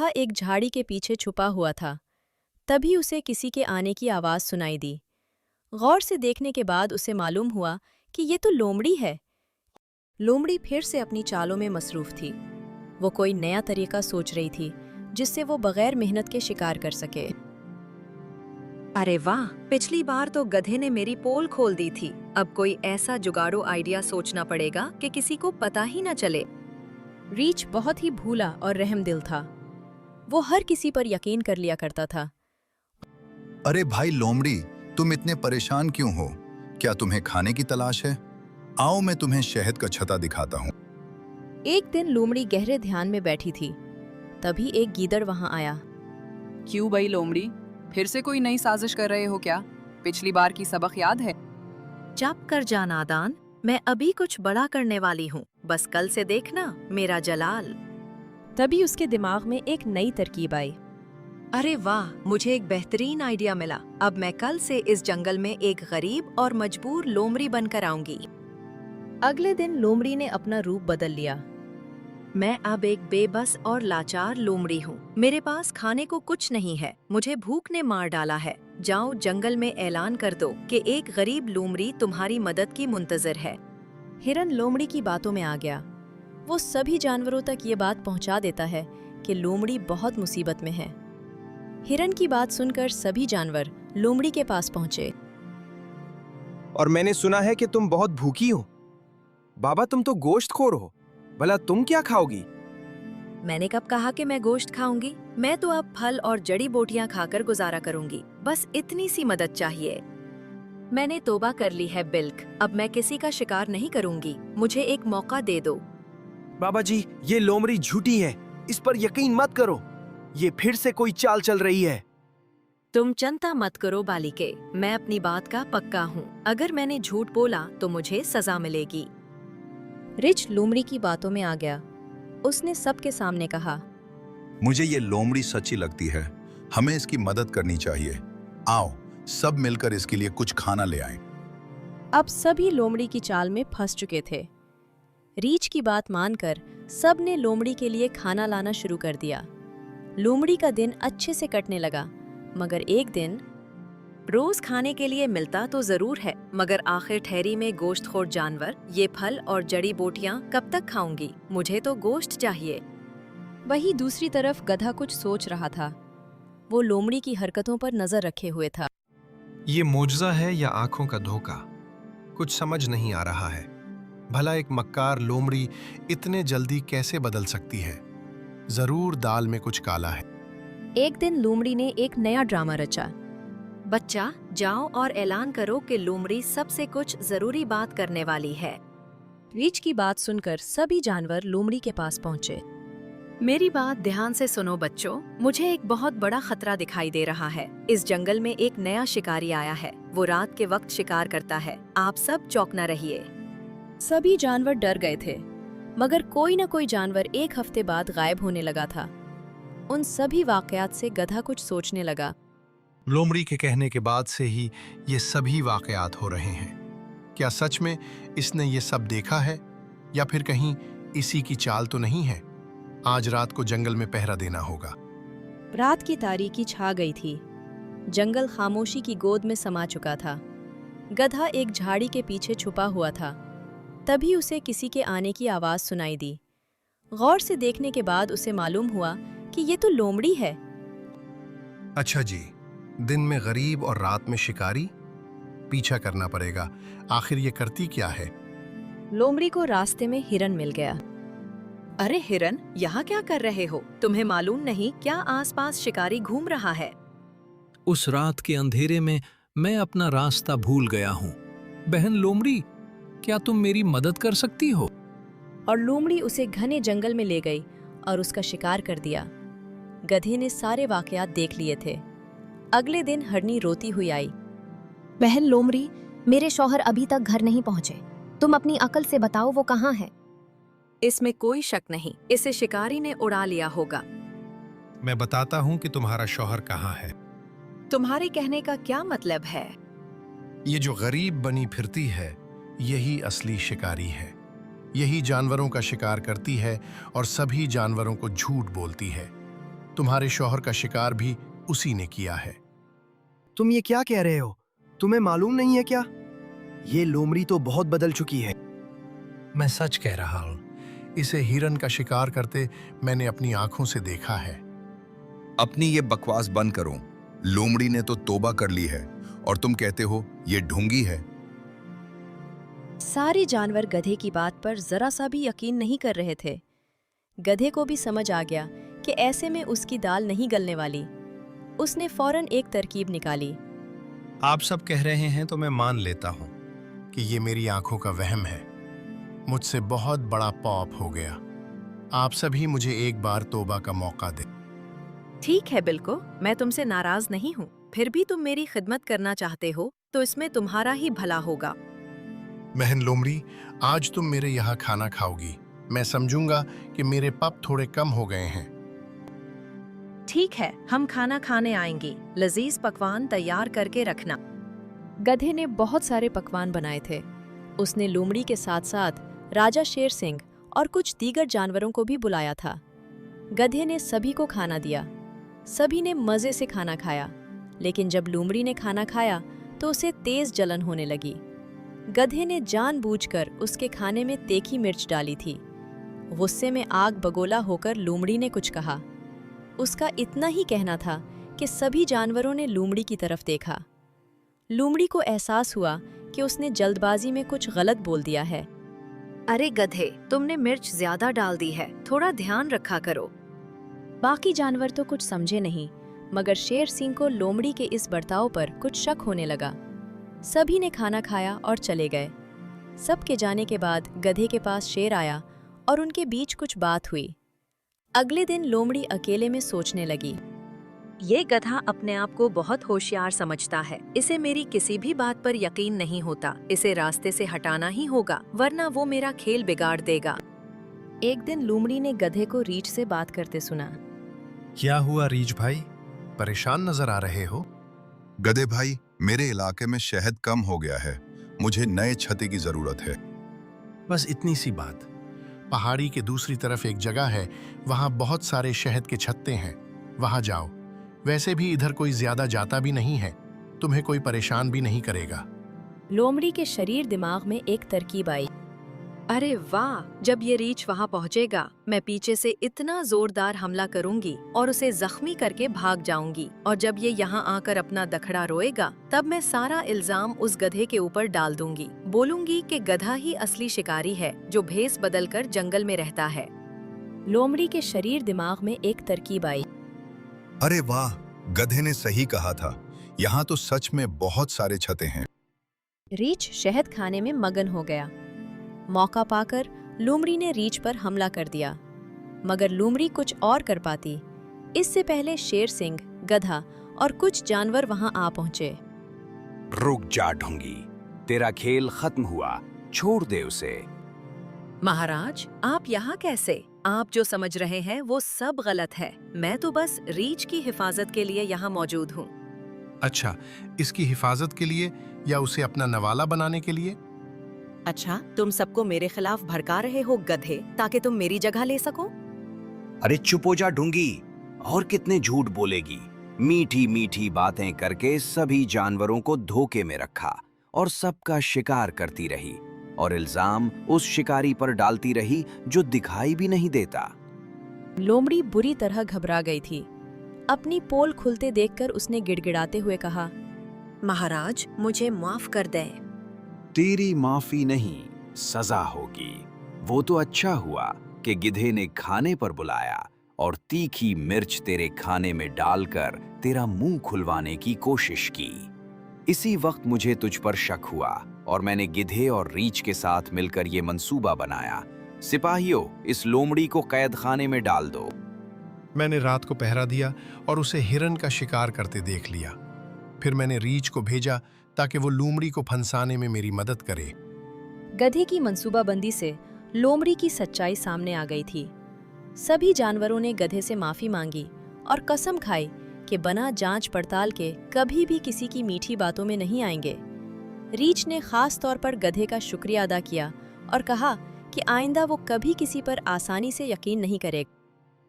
वह एक झाड़ी के पीछे छुपा हुआ था। तभी उसे किसी के आने की आवाज़ सुनाई दी। गौर से देखने के बाद उसे मालूम हुआ कि ये तो लोमड़ी है। लोमड़ी फिर से अपनी चालों में मसरूफ थी। वो कोई नया तरीका सोच रही थी जिससे वो बगैर मेहनत के शिकार कर सके। अरे वाह, पिछली बार तो गधे ने मेरी पोल खोल दी थी। अब कोई ऐसा जुगाड़ू आइडिया सोचना पड़ेगा कि किसी को पता ही न चले। रीछ बहुत ही भूला और रहमदिल था। वो हर किसी पर यकीन कर लिया करता था। अरे भाई लोमड़ी, तुम इतने परेशान क्यों हो? क्या तुम्हें खाने की तलाश है? आओ मैं तुम्हें शहद का छत्ता दिखाता हूँ। एक दिन लोमड़ी गहरे ध्यान में बैठी थी। तभी एक गीदड़ वहां आया। क्यों भाई लोमड़ी, फिर से कोई नई साजिश कर रहे हो क्या? पिछली बार की सबक याद है? चुप कर जा नादान, मैं अभी कुछ बड़ा करने वाली हूँ। बस कल से देखना मेरा जलाल। तभी उसके दिमाग में एक नई तरकीब आई। अरे वाह, मुझे एक बेहतरीन आइडिया मिला। अब मैं कल से इस जंगल में एक गरीब और मजबूर लोमड़ी बनकर आऊंगी। अगले दिन लोमड़ी ने अपना रूप बदल लिया। मैं अब एक बेबस और लाचार लोमड़ी हूँ। मेरे पास खाने को कुछ नहीं है। मुझे भूख ने मार डाला है। जाओ जंगल में ऐलान कर दो कि एक गरीब लोमड़ी तुम्हारी मदद की मुंतजर है। हिरन लोमड़ी की बातों में आ गया। वो सभी जानवरों तक ये बात पहुंचा देता है कि लोमड़ी बहुत मुसीबत में है। हिरन की बात सुनकर सभी जानवर लोमड़ी के पास पहुंचे। और मैंने सुना है कि तुम बहुत भूखी हो। बाबा, तुम तो गोश्तखोर हो। भला तुम क्या खाओगी? मैंने कब कहा कि मैं गोश्त खाऊंगी? मैं तो अब फल और जड़ी बूटियां खाकर गुजारा करूंगी। बस इतनी सी मदद चाहिए। मैंने तौबा कर ली है बिल्क। अब मैं किसी का शिकार नहीं करूंगी। मुझे एक मौका दे दो। बाबा जी, ये लोमड़ी झूठी है। इस पर यकीन मत करो। ये फिर से कोई चाल चल रही है। तुम चिंता मत करो बालिके, मैं अपनी बात का पक्का हूँ। अगर मैंने झूठ बोला तो मुझे सजा मिलेगी। रिच लोमड़ी की बातों में आ गया। उसने सबके सामने कहा, मुझे ये लोमड़ी सच्ची लगती है। हमें इसकी मदद करनी चाहिए। आओ सब मिलकर इसके लिए कुछ खाना ले आएं। अब सभी लोमड़ी की चाल में फंस चुके थे। रीछ की बात मानकर सब ने लोमड़ी के लिए खाना लाना शुरू कर दिया। लोमड़ी का दिन अच्छे से कटने लगा। मगर एक दिन, रोज खाने के लिए मिलता तो जरूर है, मगर आखिर ठहरी में गोश्तखोर जानवर ये फल और जड़ी बूटियां कब तक खाऊंगी? मुझे तो गोश्त चाहिए। वहीं दूसरी तरफ गधा कुछ सोच रहा था। वो लोमड़ी की हरकतों पर नजर रखे हुए था। ये मोजज़ा है या आंखों का धोखा? कुछ समझ नहीं आ रहा है। भला एक मक्कार लोमड़ी इतने जल्दी कैसे बदल सकती है? जरूर दाल में कुछ काला है। एक दिन लोमड़ी ने एक नया ड्रामा रचा। बच्चा, जाओ और ऐलान करो कि लोमड़ी सबसे कुछ जरूरी बात करने वाली है। रीछ की बात सुनकर सभी जानवर लोमड़ी के पास पहुंचे। मेरी बात ध्यान से सुनो बच्चों, मुझे एक बहुत बड़ा खतरा दिखाई दे रहा है। इस जंगल में एक नया शिकारी आया है। वो रात के वक्त शिकार करता है। आप सब चौकना रहिए। सभी जानवर डर गए थे, मगर कोई न कोई जानवर एक हफ्ते बाद गायब होने लगा था। उन सभी वाकयात से गधा कुछ सोचने लगा। लोमड़ी के कहने के बाद से ही ये सभी वाकयात हो रहे हैं। क्या सच में इसने ये सब देखा है, या फिर कहीं इसी की चाल तो नहीं है? आज रात को जंगल में पहरा देना होगा। रात की तारीकी छा गई थी। जंगल खामोशी की गोद में समा चुका था। गधा एक झाड़ी के पीछे छुपा हुआ था। तभी उसे किसी के आने की आवाज़ सुनाई दी। गौर से देखने के बाद उसे मालूम हुआ कि ये तो लोमड़ी है। अच्छा जी, दिन में गरीब और रात में शिकारी? पीछा करना पड़ेगा। आखिर ये करती क्या है? लोमड़ी को रास्ते में हिरन मिल गया। अरे हिरन, यहाँ क्या कर रहे हो? तुम्हें मालूम नहीं क्या आसपास शिकारी घूम रहा है? उस रात के अंधेरे में मैं अपना रास्ता भूल गया हूँ। बहन लोमड़ी, क्या तुम मेरी मदद कर सकती हो? और लोमड़ी उसे घने जंगल में ले गई और उसका शिकार कर दिया। गधे ने सारे वाकयात देख लिए थे। अगले दिन हरनी रोती हुई आई। बहन लोमड़ी, मेरे शौहर अभी तक घर नहीं पहुंचे। तुम अपनी अकल से बताओ वो कहाँ है? इसमें कोई शक नहीं, इसे शिकारी ने उड़ा लिया होगा। मैं बताता हूँ कि तुम्हारा शौहर कहाँ है। तुम्हारे कहने का क्या मतलब है? ये जो गरीब बनी फिरती है, यही असली शिकारी है। यही जानवरों का शिकार करती है और सभी जानवरों को झूठ बोलती है। तुम्हारे शौहर का शिकार भी उसी ने किया है। तुम ये क्या कह रहे हो? तुम्हें मालूम नहीं है क्या? ये लोमड़ी तो बहुत बदल चुकी है। मैं सच कह रहा हूं, इसे हिरन का शिकार करते मैंने अपनी आंखों से देखा है। अपनी ये बकवास बंद करो। लोमड़ी ने तो तौबा कर ली है और तुम कहते हो ये ढोंगी है। सारे जानवर गधे की बात पर जरा सा भी यकीन नहीं कर रहे थे। गधे को भी समझ आ गया कि ऐसे में उसकी दाल नहीं गलने वाली। उसने फौरन एक तरकीब निकाली। आप सब कह रहे हैं तो मैं मान लेता हूं कि ये मेरी आंखों का वहम है। मुझसे बहुत बड़ा पॉप हो गया। आप सभी मुझे एक बार तौबा का मौका दें। ठीक है बिल्को, मैं तुमसे नाराज नहीं हूँ। फिर भी तुम मेरी खिदमत करना चाहते हो तो इसमें तुम्हारा ही भला होगा। बहन लोमड़ी, आज तुम मेरे यहाँ खाना खाओगी। मैं समझूंगा कि मेरे पप थोड़े कम हो गए हैं। ठीक है, हम खाना खाने आएंगे। लजीज पकवान तैयार करके रखना। गधे ने बहुत सारे पकवान बनाए थे। उसने लोमड़ी के साथ साथ राजा शेर सिंह और कुछ दीगर जानवरों को भी बुलाया था। गधे ने सभी को खाना दिया। सभी ने मजे से खाना खाया, लेकिन जब लोमड़ी ने खाना खाया तो उसे तेज जलन होने लगी। गधे ने जानबूझकर उसके खाने में तीखी मिर्च डाली थी। गुस्से में आग बगोला होकर लोमड़ी ने कुछ कहा। उसका इतना ही कहना था कि सभी जानवरों ने लोमड़ी की तरफ देखा। लोमड़ी को एहसास हुआ कि उसने जल्दबाजी में कुछ गलत बोल दिया है। अरे गधे, तुमने मिर्च ज्यादा डाल दी है, थोड़ा ध्यान रखा करो। बाकी जानवर तो कुछ समझे नहीं, मगर शेर सिंह को लोमड़ी के इस बर्ताव पर कुछ शक होने लगा। सभी ने खाना खाया और चले गए। सबके जाने के बाद गधे के पास शेर आया और उनके बीच कुछ बात हुई। अगले दिन लोमड़ी अकेले में सोचने लगी। ये गधा अपने आप को बहुत होशियार समझता है। इसे मेरी किसी भी बात पर यकीन नहीं होता। इसे रास्ते से हटाना ही होगा, वरना वो मेरा खेल बिगाड़ देगा। एक दिन लोमड़ी ने गधे को रीछ से बात करते सुना। क्या हुआ रीछ भाई, परेशान नजर आ रहे हो? गधे भाई, मेरे इलाके में शहद कम हो गया है। मुझे नए छत्ते की जरूरत है। बस इतनी सी बात। पहाड़ी के दूसरी तरफ एक जगह है, वहां बहुत सारे शहद के छत्ते हैं। वहां जाओ। वैसे भी इधर कोई ज्यादा जाता भी नहीं है, तुम्हें कोई परेशान भी नहीं करेगा। लोमड़ी के शरीर दिमाग में एक तरकीब आई। अरे वाह, जब ये रीछ वहाँ पहुँचेगा, मैं पीछे से इतना जोरदार हमला करूंगी और उसे जख्मी करके भाग जाऊंगी। और जब ये यहाँ आकर अपना दखड़ा रोएगा, तब मैं सारा इल्जाम उस गधे के ऊपर डाल दूंगी। बोलूंगी कि गधा ही असली शिकारी है, जो भेस बदलकर जंगल में रहता है। लोमड़ी के शरीर दिमाग में एक तरकीब आई। अरे वाह, गधे ने सही कहा था। यहाँ तो सच में बहुत सारे छत्ते हैं। रीछ शहद खाने में मगन हो गया। मौका पाकर लोमड़ी ने रीछ पर हमला कर दिया, मगर लोमड़ी कुछ और कर पाती। इससे पहले शेर सिंह, गधा और कुछ जानवर वहां आ पहुंचे। रुक जा ढोंगी, तेरा खेल खत्म हुआ, छोड़ दे उसे। महाराज, आप यहाँ कैसे? आप जो समझ रहे हैं वो सब गलत है। मैं तो बस रीछ की हिफाजत के लिए यहाँ मौजूद हूँ। अच्छा, इसकी हिफाजत के लिए या उसे अपना नवाला बनाने के लिए? अच्छा, तुम सबको मेरे खिलाफ भड़का रहे हो गधे, ताकि तुम मेरी जगह ले सको। अरे चुप हो जा ढोंगी, और कितने झूठ बोलेगी। मीठी मीठी बातें करके सभी जानवरों को धोखे में रखा और सबका शिकार करती रही, और इल्जाम उस शिकारी पर डालती रही जो दिखाई भी नहीं देता। लोमड़ी बुरी तरह घबरा गई थी। अपनी पोल खुलते देखकर उसने गिड़गिड़ाते हुए कहा, महाराज, मुझे माफ कर दें। तेरी माफी नहीं, सजा होगी। वो तो अच्छा हुआ कि गिधे ने खाने पर बुलाया और तीखी मिर्च तेरे खाने में डालकर तेरा मुंह खुलवाने की कोशिश की। इसी वक्त मुझे तुझ पर शक हुआ और मैंने गिधे और रीछ के साथ मिलकर ये मंसूबा बनाया। सिपाहियों, इस लोमड़ी को कैद खाने में डाल दो। मैंने रात को पहरा दिया और उसे हिरन का शिकार करते देख लिया। फिर मैंने रीछ को भेजा ताकि वो लोमड़ी को फंसाने में मेरी मदद करे। गधे की मंसूबाबंदी से लोमड़ी की सच्चाई सामने आ गई थी। सभी जानवरों ने गधे से माफी मांगी और कसम खाई कि बिना जांच पड़ताल के कभी भी किसी की मीठी बातों में नहीं आएंगे। रीछ ने खास तौर पर गधे का शुक्रिया अदा किया और कहा कि आइंदा वो कभी किसी पर आसानी से यकीन नहीं करेगा।